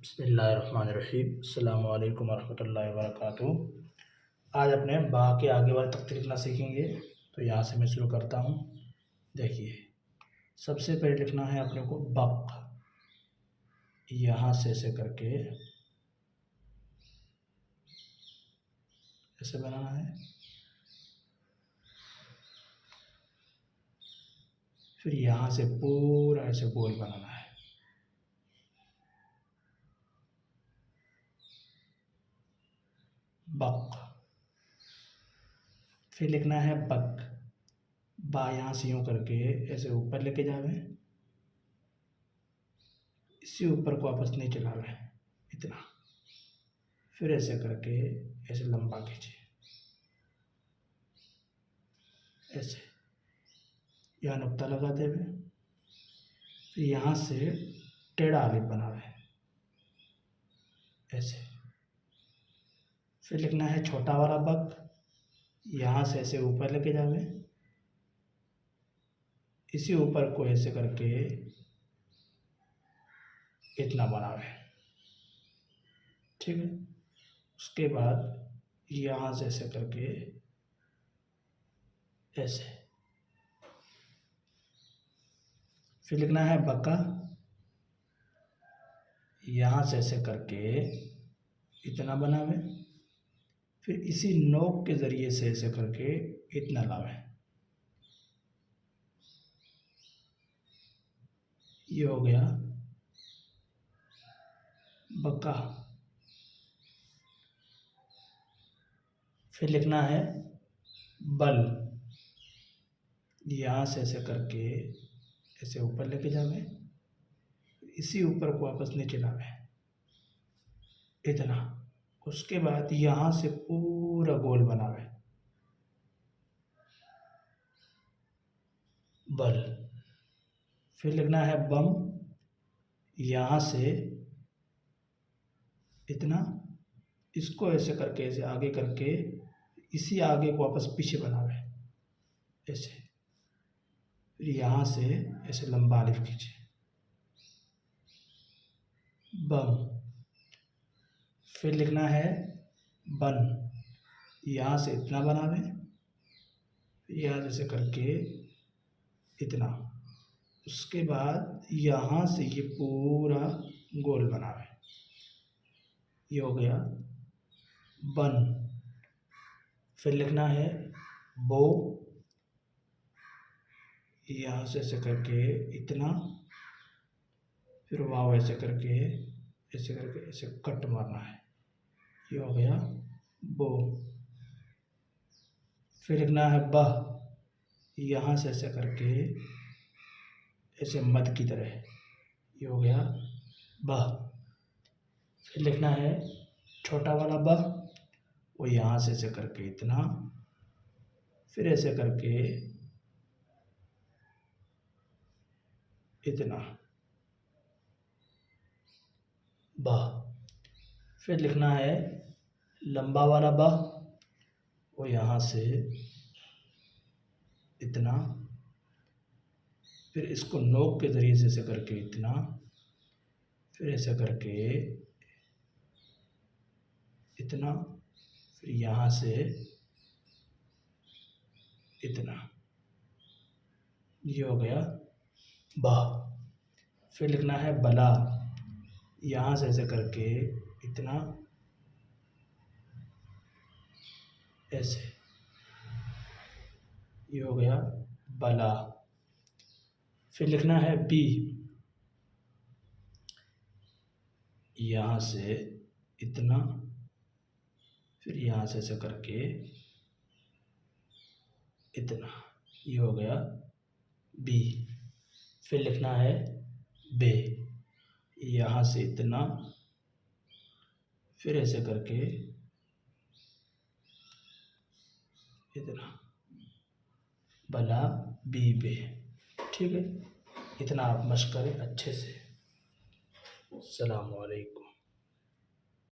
बिस्मिल्लाहिर्रहमानिर्रहीम। अस्सलामु अलैकुम वरहमतुल्लाहि वबरकातुहू। आज अपने बा के आगे वाले तख्ते लिखना सीखेंगे। तो यहाँ से मैं शुरू करता हूँ। देखिए, सबसे पहले लिखना है अपने को बक। यहाँ से ऐसे करके ऐसे बनाना है। फिर यहाँ से पूरा ऐसे गोल बनाना है। बक। फिर लिखना है बक। बा यहाँ से यूँ करके ऐसे ऊपर लेके जावे, इसी ऊपर को वापस नीचे लावे, इतना। फिर ऐसे करके ऐसे लंबा खींचे, ऐसे यहाँ नुक्ता लगाते हुए। फिर यहाँ से टेढ़ा आलिफ बनावे, ऐसे। फिर लिखना है छोटा वाला बक। यहाँ से ऐसे ऊपर लेके जावे, इसी ऊपर को ऐसे करके इतना बनावे, ठीक है। उसके बाद यहाँ से ऐसे करके ऐसे। फिर लिखना है बका। यहाँ से ऐसे करके इतना बनावे, फिर इसी नोक के ज़रिए से ऐसे करके इतना लावे। ये हो गया बका। फिर लिखना है बल। यहाँ से ऐसे करके ऐसे ऊपर लेके जावे, इसी ऊपर को वापस नीचे लावे, इतना। उसके बाद यहाँ से पूरा गोल बनावे, बल। फिर लिखना है बम। यहाँ से इतना, इसको ऐसे करके ऐसे आगे करके इसी आगे को वापस पीछे बनावे, ऐसे। फिर यहाँ से ऐसे लंबा अलिफ खींचे, बम। फिर लिखना है बन। यहाँ से इतना बनावे, यहाँ जैसे करके इतना। उसके बाद यहाँ से ये पूरा गोल बनावे, ये हो गया बन। फिर लिखना है बो। यहाँ से ऐसे करके इतना, फिर वाव ऐसे करके ऐसे कट मारना है, ये हो गया बो। फिर लिखना है बह। यहाँ से ऐसे करके ऐसे मद की तरह, ये हो गया बह। फिर लिखना है छोटा वाला बह। वो यहाँ से ऐसे करके इतना, फिर ऐसे करके इतना, बह। फिर लिखना है लंबा वाला बह। वो यहाँ से इतना, फिर इसको नोक के ज़रिए से ऐसे करके इतना, फिर ऐसे करके इतना, फिर यहाँ से इतना, ये हो गया बह। फिर लिखना है बला। यहाँ से ऐसे करके इतना, ऐसे, ये हो गया बला। फिर लिखना है बी। यहाँ से इतना, फिर यहाँ से ऐसे करके इतना, ये हो गया बी। फिर लिखना है बे। यहाँ से इतना, फिर ऐसे करके इतना, बला बी बे, ठीक है। इतना आप मश्क करें अच्छे से। अस्सलामु अलैकुम।